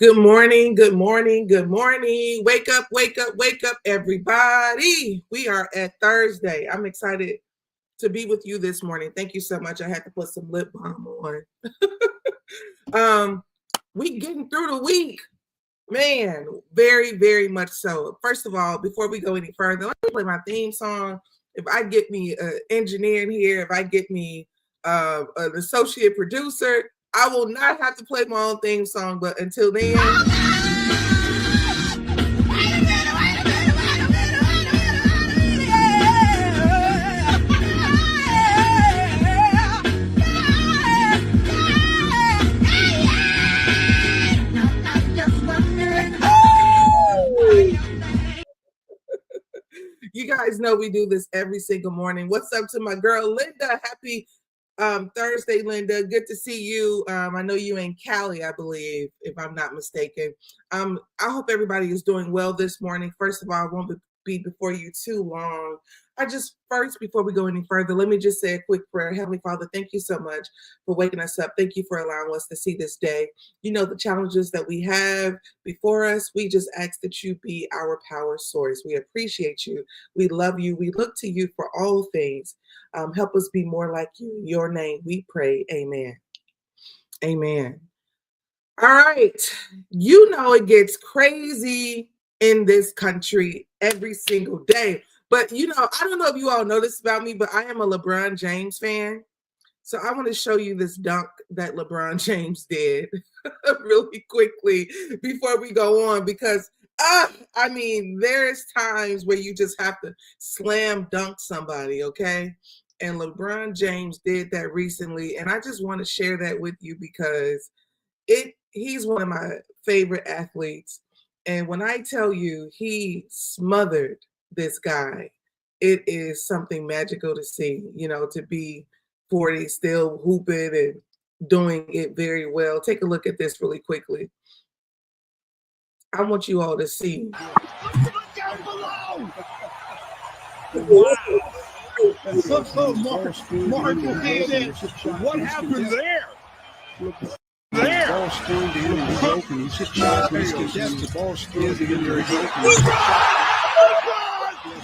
Good morning, good morning, good morning. Wake up, wake up, wake up, everybody. We are at Thursday. I'm excited to be with you this morning. Thank you so much. I had to put some lip balm on. We getting through the week. Man, very, very much so. First of all, before we go any further, let me play my theme song. If I get me an engineer in here, if I get me an associate producer, I will not have to play my own theme song. But until then, you guys know we do this every single morning. What's up to my girl Linda? Happy Thursday, Linda. Good to see you. I know you in Cali, I believe, if I'm not mistaken. I hope everybody is doing well this morning. First of all, I won't be before you too long. Before we go any further, let me just say a quick prayer. Heavenly Father, thank you so much for waking us up. Thank you for allowing us to see this day. You know the challenges that we have before us. We just ask that you be our power source. We appreciate you. We love you. We look to you for all things. Help us be more like you. In your name we pray. Amen. Amen. All right. You know it gets crazy in this country every single day. But, I don't know if you all know this about me, but I am a LeBron James fan. So I want to show you this dunk that LeBron James did really quickly before we go on because, there's times where you just have to slam dunk somebody, okay? And LeBron James did that recently, and I just want to share that with you because he's one of my favorite athletes. And when I tell you he smothered this guy, it is something magical to see, to be 40, still hooping and doing it very well. Take a look at this really quickly. I want you all to see. Wow. Mark, what happened there? The ball streamed in and he's open. He's just trying to the ball streamed in there.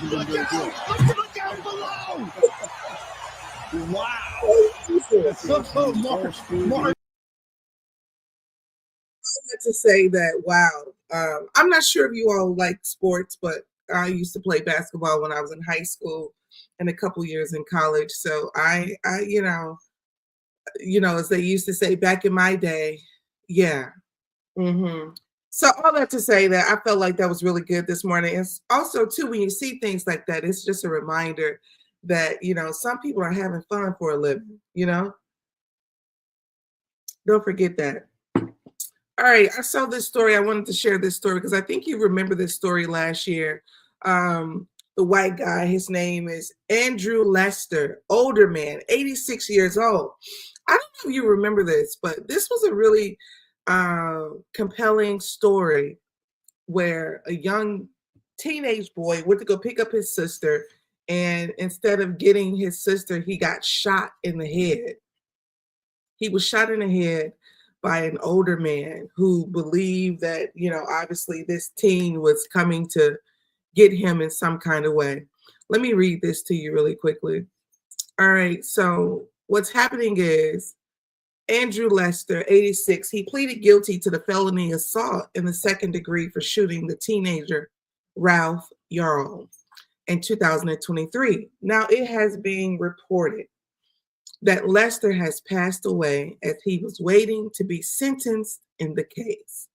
Look out below! Wow! Mark. To say that, wow. I'm not sure if you all like sports, but I used to play basketball when I was in high school and a couple years in college. So I as they used to say back in my day, yeah. So all that to say that I felt like that was really good this morning. And also too, when you see things like that, it's just a reminder that, some people are having fun for a living, Don't forget that. All right, I saw this story. I wanted to share this story because I think you remember this story last year. The white guy, his name is Andrew Lester, older man, 86 years old. I don't know if you remember this, but this was a really compelling story where a young teenage boy went to go pick up his sister, and instead of getting his sister, he got shot in the head. He was shot in the head by an older man who believed that, obviously this teen was coming to get him in some kind of way. Let me read this to you really quickly. All right, so what's happening is Andrew Lester, 86, he pleaded guilty to the felony assault in the second degree for shooting the teenager Ralph Yarl in 2023. Now, it has been reported that Lester has passed away as he was waiting to be sentenced in the case.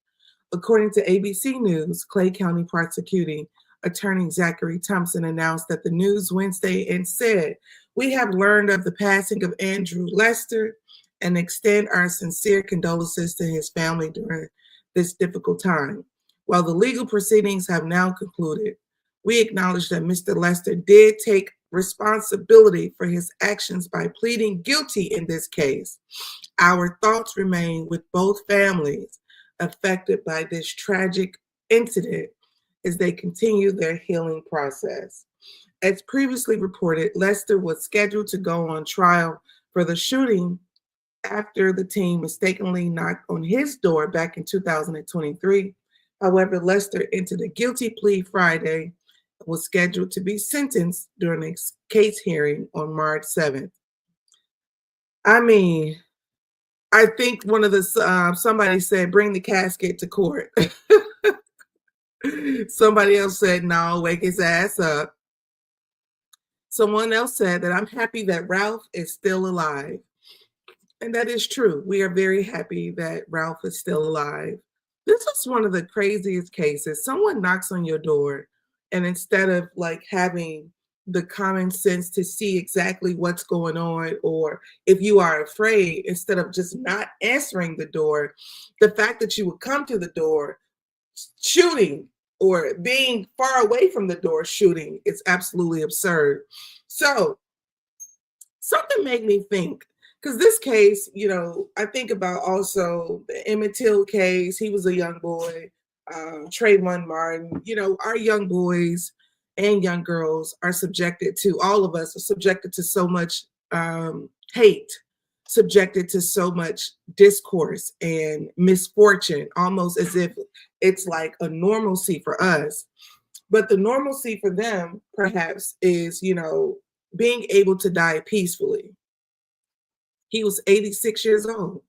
According to ABC News, Clay County prosecuting attorney Zachary Thompson announced that the news Wednesday and said, "We have learned of the passing of Andrew Lester and extend our sincere condolences to his family during this difficult time. While the legal proceedings have now concluded, we acknowledge that Mr. Lester did take responsibility for his actions by pleading guilty in this case. Our thoughts remain with both families affected by this tragic incident as they continue their healing process." As previously reported, Lester was scheduled to go on trial for the shooting after the team mistakenly knocked on his door back in 2023. However, Lester entered a guilty plea Friday and was scheduled to be sentenced during a case hearing on March 7th. I mean, I think one of the somebody said, bring the casket to court. Somebody else said, no, wake his ass up. Someone else said that I'm happy that Ralph is still alive. And that is true. We are very happy that Ralph is still alive. This is one of the craziest cases. Someone knocks on your door, and instead of like having the common sense to see exactly what's going on, or if you are afraid, instead of just not answering the door, the fact that you would come to the door shooting or being far away from the door shooting, it's absolutely absurd. So something made me think, because this case, you know, I think about also the Emmett Till case. He was a young boy. Trayvon Martin. You know, our young boys and young girls are subjected to, all of us are subjected to so much hate, subjected to so much discourse and misfortune, almost as if it's like a normalcy for us. But the normalcy for them, perhaps, is, you know, being able to die peacefully. He was 86 years old.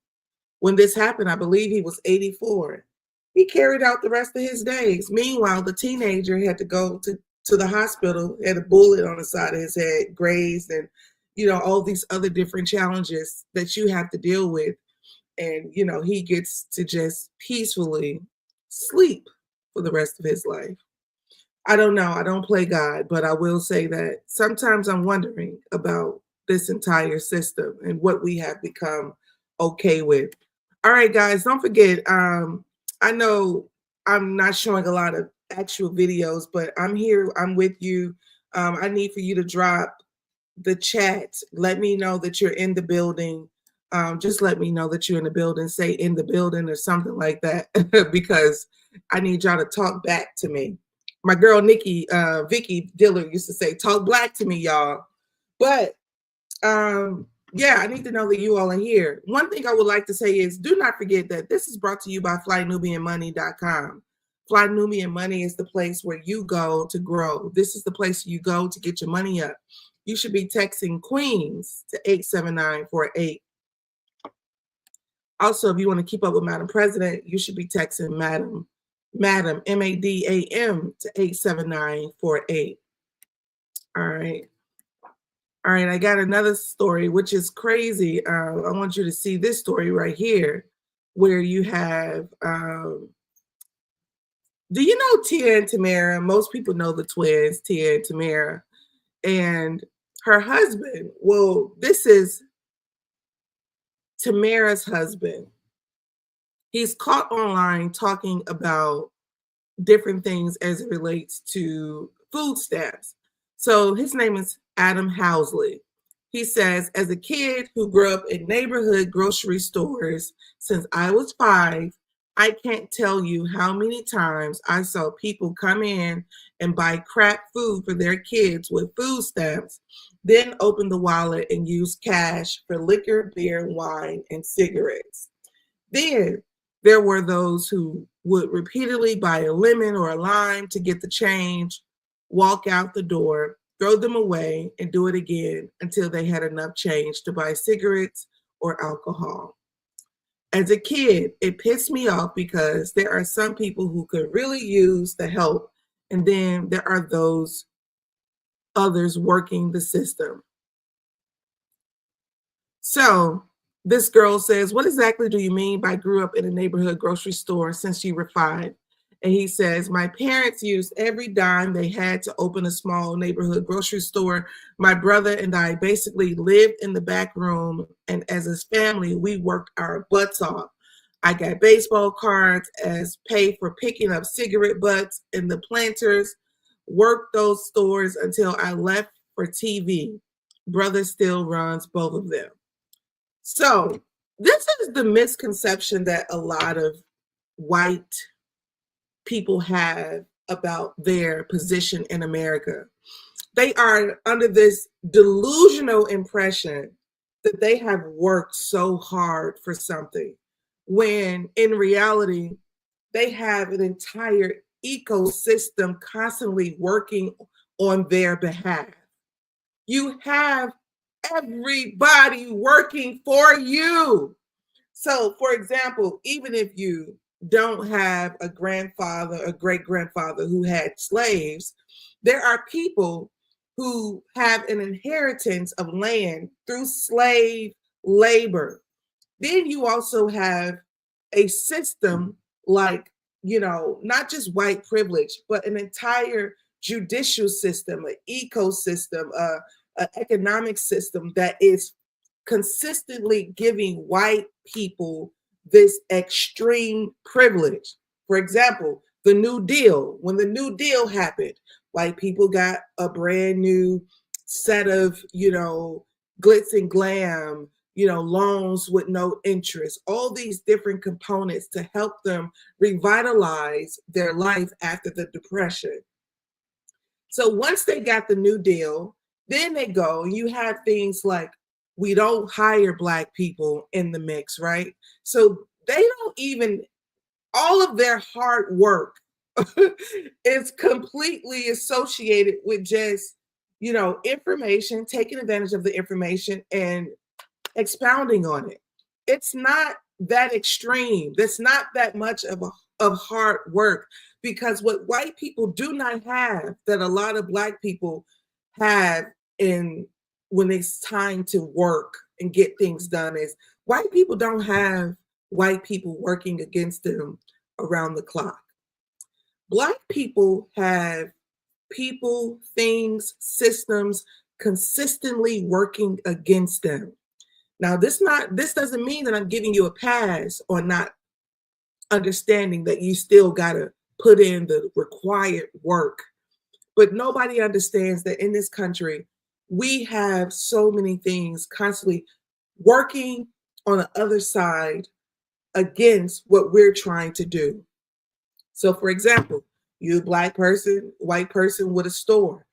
When this happened, I believe he was 84. He carried out the rest of his days. Meanwhile, the teenager had to go to the hospital, had a bullet on the side of his head, grazed, and, you know, all these other different challenges that you have to deal with. And, you know, he gets to just peacefully sleep for the rest of his life. I don't know. I don't play God, but I will say that sometimes I'm wondering about this entire system and what we have become okay with. All right, guys, don't forget. I know I'm not showing a lot of actual videos, but I'm here. I'm with you. I need for you to drop the chat. Let me know that you're in the building. Just let me know that you're in the building. Say in the building or something like that, because I need y'all to talk back to me. My girl Vicky Diller used to say, "Talk black to me, y'all." But yeah, I need to know that you all are here. One thing I would like to say is, do not forget that this is brought to you by FlyNubianMoney.com. Fly Nubian Money is the place where you go to grow. This is the place you go to get your money up. You should be texting Queens to 87948. Also, if you want to keep up with Madam President, you should be texting Madam, MADAM to 87948. All right. All right, I got another story, which is crazy. I want you to see this story right here, where you have, do you know Tia and Tamara? Most people know the twins, Tia and Tamara, and her husband. Well, this is Tamara's husband. He's caught online talking about different things as it relates to food stamps. So his name is Adam Housley. He says, as a kid who grew up in neighborhood grocery stores since I was 5, I can't tell you how many times I saw people come in and buy crap food for their kids with food stamps, then open the wallet and use cash for liquor, beer, wine, and cigarettes. Then there were those who would repeatedly buy a lemon or a lime to get the change, walk out the door, throw them away, and do it again until they had enough change to buy cigarettes or alcohol. As a kid, it pissed me off because there are some people who could really use the help, and then there are those others working the system. So this girl says, what exactly do you mean by grew up in a neighborhood grocery store since you were 5? And he says, my parents used every dime they had to open a small neighborhood grocery store. My brother and I basically lived in the back room, and as a family, we worked our butts off. I got baseball cards as pay for picking up cigarette butts in the planters, worked those stores until I left for TV. Brother still runs both of them. So this is the misconception that a lot of white people have about their position in America. They are under this delusional impression that they have worked so hard for something, when in reality, they have an entire ecosystem constantly working on their behalf. You have everybody working for you. So, for example, even if you don't have a grandfather, a great grandfather who had slaves, there are people who have an inheritance of land through slave labor. Then you also have a system like, not just white privilege, but an entire judicial system, an ecosystem, an economic system that is consistently giving white people this extreme privilege. For example, the New Deal. When the New Deal happened, white people got a brand new set of, glitz and glam, loans with no interest, all these different components to help them revitalize their life after the Depression. So once they got the New Deal, then they go, and you have things like, we don't hire Black people in the mix, right? So they don't even, all of their hard work is completely associated with just, information, taking advantage of the information and expounding on it. It's not that extreme. That's not that much of hard work, because what white people do not have that a lot of Black people have when it's time to work and get things done is white people don't have white people working against them around the clock. Black people have people, things, systems consistently working against them. Now, this doesn't mean that I'm giving you a pass on not understanding that you still got to put in the required work. But nobody understands that in this country, we have so many things constantly working on the other side against what we're trying to do. So, for example, you a Black person, white person with a store.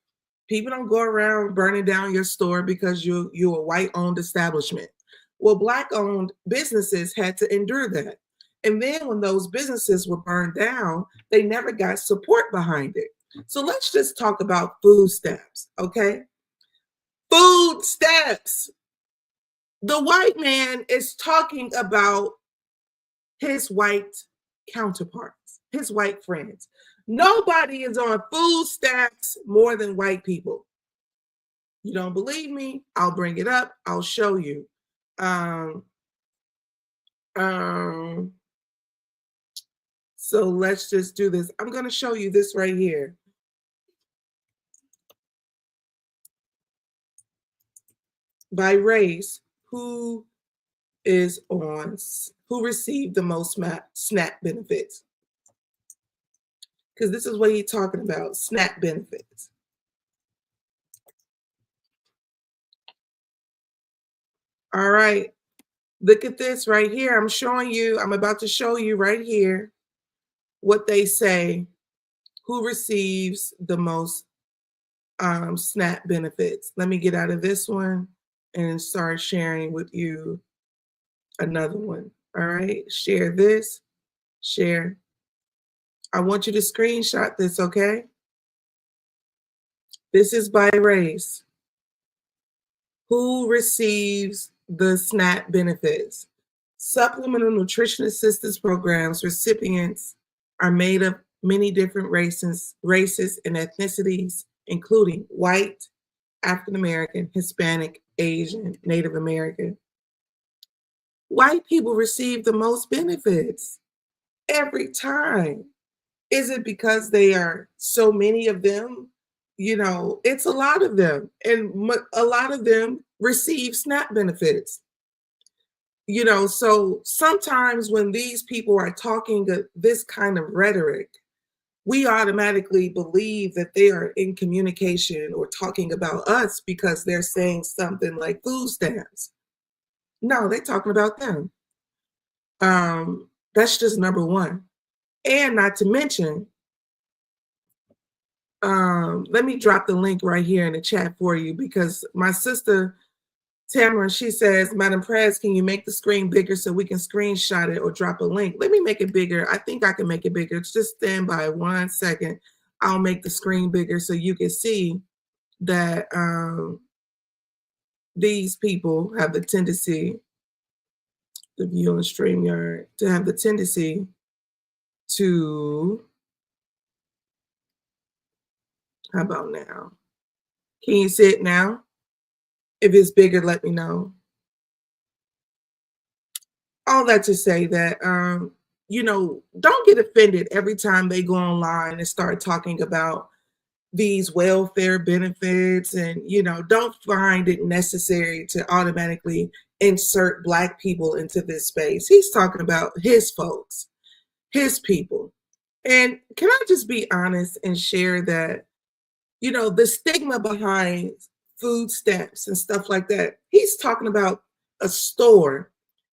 People don't go around burning down your store because you're a white-owned establishment. Well, Black-owned businesses had to endure that. And then when those businesses were burned down, they never got support behind it. So let's just talk about food stamps, okay? Food stamps. The white man is talking about his white counterparts, his white friends. Nobody is on food stamps more than white people. You don't believe me? I'll bring it up. I'll show you. So let's just do this. I'm going to show you this right here. By race, who received the most SNAP benefits? Because this is what he's talking about, SNAP benefits. All right, look at this right here. I'm about to show you right here what they say, who receives the most SNAP benefits. Let me get out of this one and start sharing with you another one. All right, share this, share. I want you to screenshot this, okay? This is by race. Who receives the SNAP benefits? Supplemental Nutrition Assistance Programs recipients are made of many different races and ethnicities, including white, African American, Hispanic, Asian, Native American. White people receive the most benefits every time. Is it because they are so many of them? It's a lot of them, and a lot of them receive SNAP benefits. So sometimes when these people are talking this kind of rhetoric, we automatically believe that they are in communication or talking about us because they're saying something like food stamps. No, they're talking about them. That's just number one. And not to mention, let me drop the link right here in the chat for you, because my sister Tamara, she says, Madam Prez, can you make the screen bigger so we can screenshot it or drop a link? Let me make it bigger. I think I can make it bigger. Just stand by 1 second. I'll make the screen bigger so you can see that these people have the tendency, the view on StreamYard, to have the tendency to, how about now? Can you see it now? If it's bigger, let me know. All that to say that, you know, don't get offended every time they go online and start talking about these welfare benefits, and, you know, don't find it necessary to automatically insert Black people into this space. He's talking about his folks, his people. And can I just be honest and share that, you know, the stigma behind food stamps and stuff like that, he's talking about a store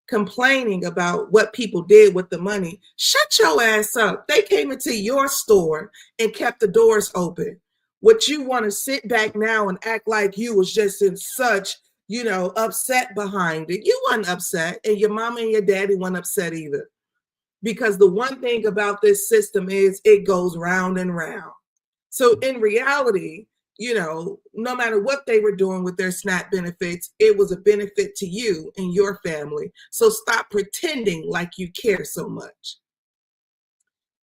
complaining about what people did with the money. Shut your ass up. They came into your store and kept the doors open. What you want to sit back now and act like you was just in such, you know, upset behind it. You weren't upset, and your mama and your daddy weren't upset either. Because the one thing about this system is it goes round and round. So in reality, you know, no matter what they were doing with their SNAP benefits, it was a benefit to you and your family. So stop pretending like you care so much.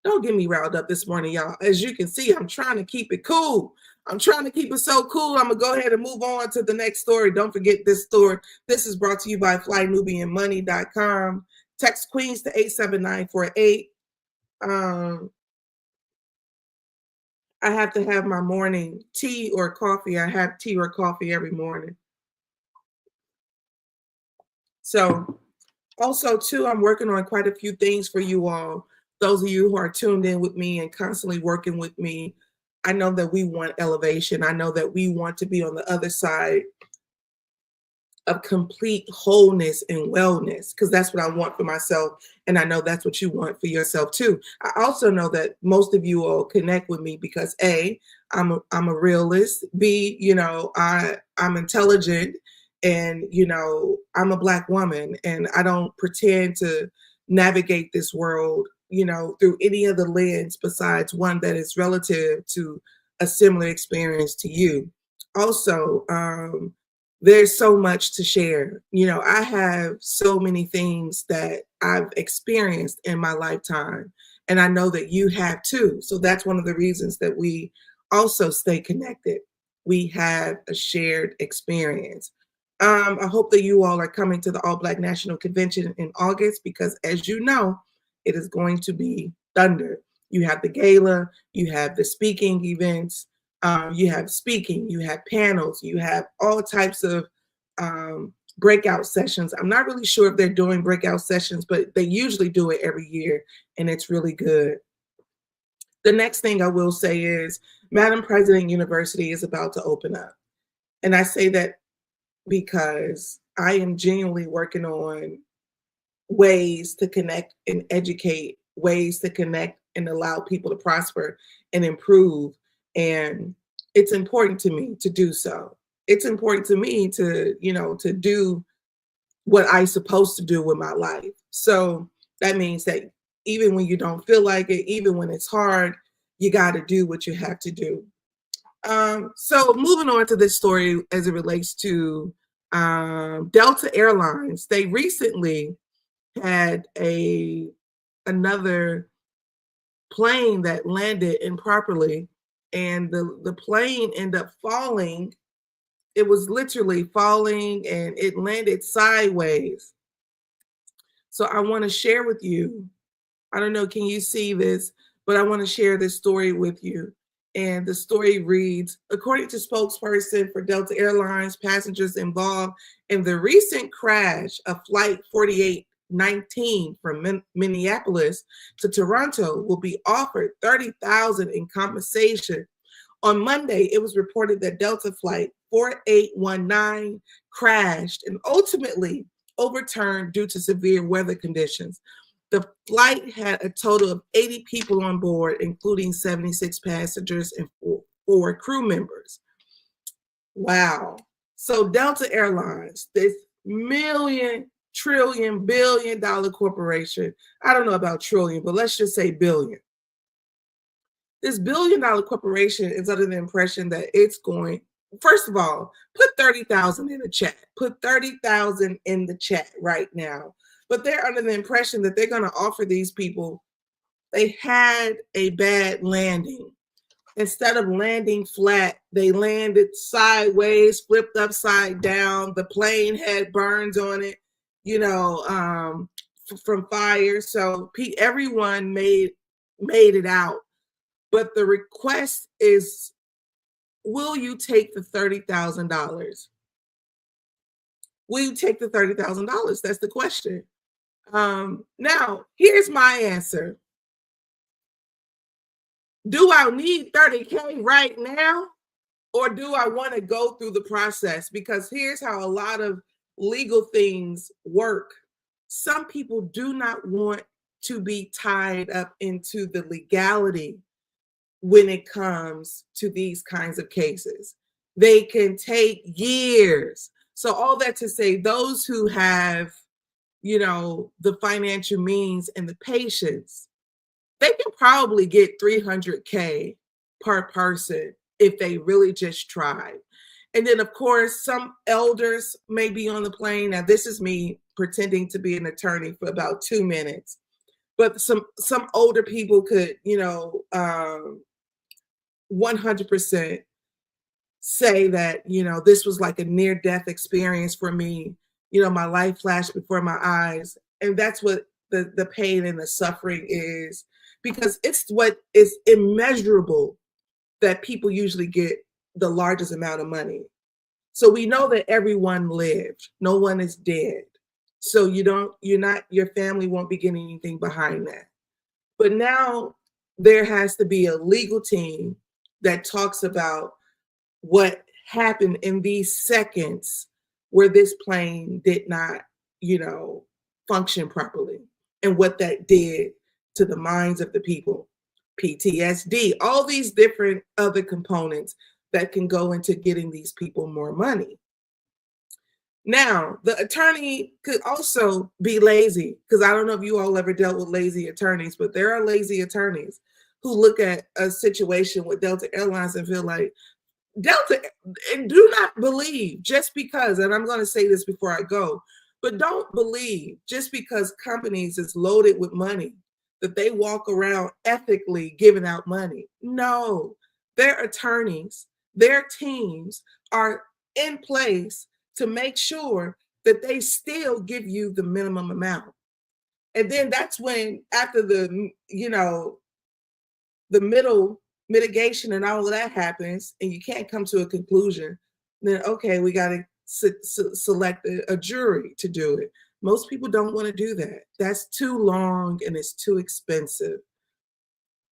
Don't get me riled up this morning, y'all. As you can see, I'm trying to keep it cool. I'm trying to keep it so cool. I'm going to go ahead and move on to the next story. Don't forget this story. This is brought to you by flynubianmoney.com. Text Queens to 87948. I have to have my morning tea or coffee. I have tea or coffee every morning. So also too, I'm working on quite a few things for you all. Those of you who are tuned in with me and constantly working with me, I know that we want elevation. I know that we want to be on the other side of complete wholeness and wellness, because that's what I want for myself. And I know that's what you want for yourself too. I also know that most of you will connect with me because A, I'm a realist. B, you know, I'm intelligent, and, you know, I'm a Black woman, and I don't pretend to navigate this world, you know, through any other lens besides one that is relative to a similar experience to you. Also, there's so much to share. You know, I have so many things that I've experienced in my lifetime, and I know that you have too. So that's one of the reasons that we also stay connected. We have a shared experience. I hope that you all are coming to the All Black National Convention in August, because as you know, it is going to be thunder. You have the gala, you have the speaking events, you have speaking, you have panels, you have all types of breakout sessions. I'm not really sure if they're doing breakout sessions, but they usually do it every year, and it's really good. The next thing I will say is Madam President University is about to open up. And I say that because I am genuinely working on ways to connect and educate, ways to connect and allow people to prosper and improve. And it's important to me to do so. It's important to me to, you know, to do what I'm supposed to do with my life. So that means that even when you don't feel like it, even when it's hard, you got to do what you have to do. So moving on to this story as it relates to Delta Airlines. They recently had another plane that landed improperly, and the plane ended up falling. It was literally falling, and it landed sideways. So I want to share with you, I don't know, can you see this? But I want to share this story with you. And the story reads, according to spokesperson for Delta Airlines, passengers involved in the recent crash of Flight 4819 from Minneapolis to Toronto will be offered $30,000 in compensation. On Monday, it was reported that Delta Flight 4819 crashed and ultimately overturned due to severe weather conditions. The flight had a total of 80 people on board, including 76 passengers and four crew members. Wow. So Delta Airlines, this million, trillion, billion-dollar corporation. I don't know about trillion, but let's just say billion. This billion-dollar corporation is under the impression that it's going, first of all, put 30,000 in the chat. Put 30,000 in the chat right now. But they're under the impression that they're going to offer these people, they had a bad landing. Instead of landing flat, they landed sideways, flipped upside down. The plane had burns on it, from fire. So everyone made it out. But the request is, will you take the $30,000? Will you take the $30,000? That's the question. Now, here's my answer. Do I need 30K right now? Or do I want to go through the process? Because here's how a lot of legal things work. Some people do not want to be tied up into the legality when it comes to these kinds of cases. They can take years. So all that to say, those who have, the financial means and the patience, they can probably get $300K per person if they really just tried. And then, of course, some elders may be on the plane. Now, this is me pretending to be an attorney for about 2 minutes. But some older people could, 100% say that, this was like a near-death experience for me. My life flashed before my eyes. And that's what the pain and the suffering is, because it's what is immeasurable that people usually get the largest amount of money. So we know that everyone lived. No one is dead. So your family won't be getting anything behind that. But now there has to be a legal team that talks about what happened in these seconds where this plane did not, function properly, and what that did to the minds of the people. PTSD, all these different other components that can go into getting these people more money. Now, the attorney could also be lazy, because I don't know if you all ever dealt with lazy attorneys, but there are lazy attorneys who look at a situation with Delta Airlines and feel like, Delta, and do not believe just because, and I'm going to say this before I go, but don't believe just because companies is loaded with money that they walk around ethically giving out money. No, their attorneys, their teams are in place to make sure that they still give you the minimum amount. And then that's when, after the middle mitigation and all of that happens, and you can't come to a conclusion, then okay, we got to select a jury to do it. Most people don't want to do that. That's too long and it's too expensive.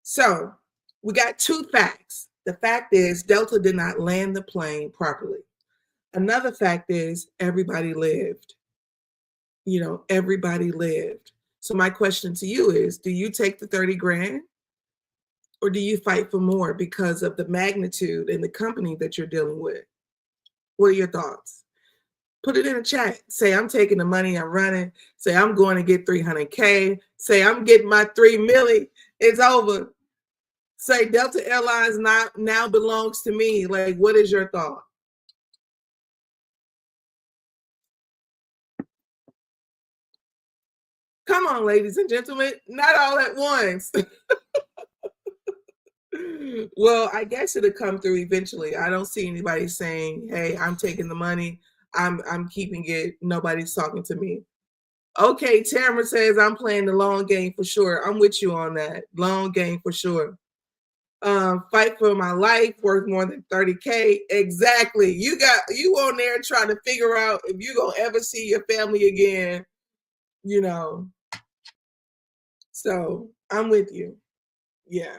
So we got two facts. The fact is Delta did not land the plane properly. Another fact is everybody lived. Everybody lived. So my question to you is, do you take the 30 grand? Or do you fight for more because of the magnitude and the company that you're dealing with? What are your thoughts? Put it in the chat. Say, I'm taking the money, I'm running. Say, I'm going to get 300K. Say, I'm getting my 3 million. It's over. Say, Delta Airlines now belongs to me. Like, what is your thought? Come on, ladies and gentlemen, not all at once. Well, I guess it'll come through eventually. I don't see anybody saying, hey, I'm taking the money. I'm keeping it. Nobody's talking to me. Okay, Tamara says I'm playing the long game for sure. I'm with you on that. Long game for sure. Fight for my life, worth more than 30K. Exactly. You on there trying to figure out if you're gonna ever see your family again, So I'm with you. Yeah.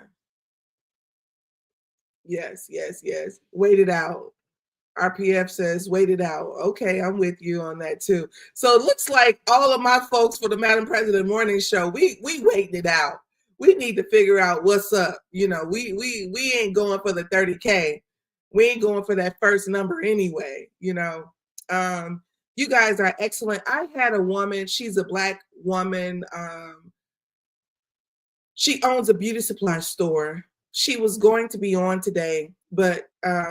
Yes. Wait it out. RPF says, wait it out. Okay, I'm with you on that too. So it looks like all of my folks for the Madam Prezident Morning Show, we waiting it out. We need to figure out what's up. We ain't going for the 30K. We ain't going for that first number anyway, you know. You guys are excellent. I had a woman, she's a Black woman. She owns a beauty supply store. She was going to be on today, but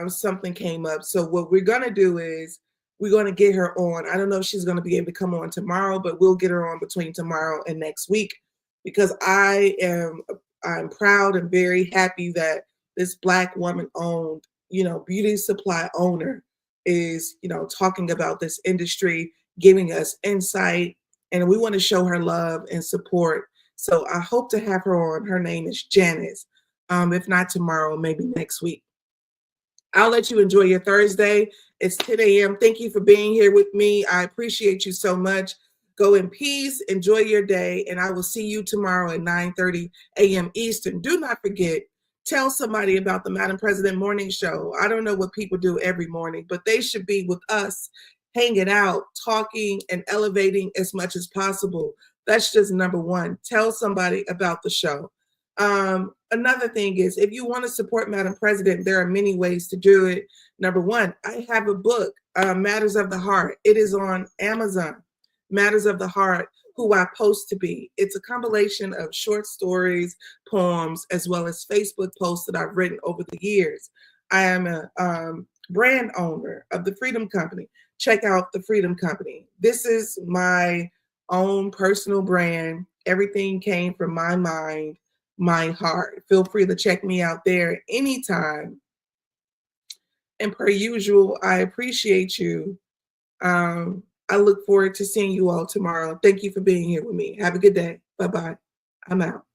something came up. So what we're going to do is we're going to get her on. I don't know if she's going to be able to come on tomorrow, but we'll get her on between tomorrow and next week, because I'm proud and very happy that this Black woman owned, you know, beauty supply owner is, you know, talking about this industry, giving us insight, and we want to show her love and support. So I hope to have her on. Her name is Janice. If not tomorrow, maybe next week. I'll let you enjoy your Thursday. It's 10 a.m. Thank you for being here with me. I appreciate you so much. Go in peace. Enjoy your day. And I will see you tomorrow at 9:30 a.m. Eastern. Do not forget, tell somebody about the Madam Prezident Morning Show. I don't know what people do every morning, but they should be with us, hanging out, talking, and elevating as much as possible. That's just number one. Tell somebody about the show. Another thing is, if you want to support Madam President, there are many ways to do it. Number one, I have a book, Matters of the Heart. It is on Amazon. Matters of the Heart, Who I Post to Be. It's a compilation of short stories, poems, as well as Facebook posts that I've written over the years. I am a brand owner of the Freedom Company. Check out the Freedom Company. This is my own personal brand. Everything came from my mind, my heart. Feel free to check me out there anytime. And per usual, I appreciate you. I look forward to seeing you all tomorrow. Thank you for being here with me. Have a good day. Bye-bye. I'm out.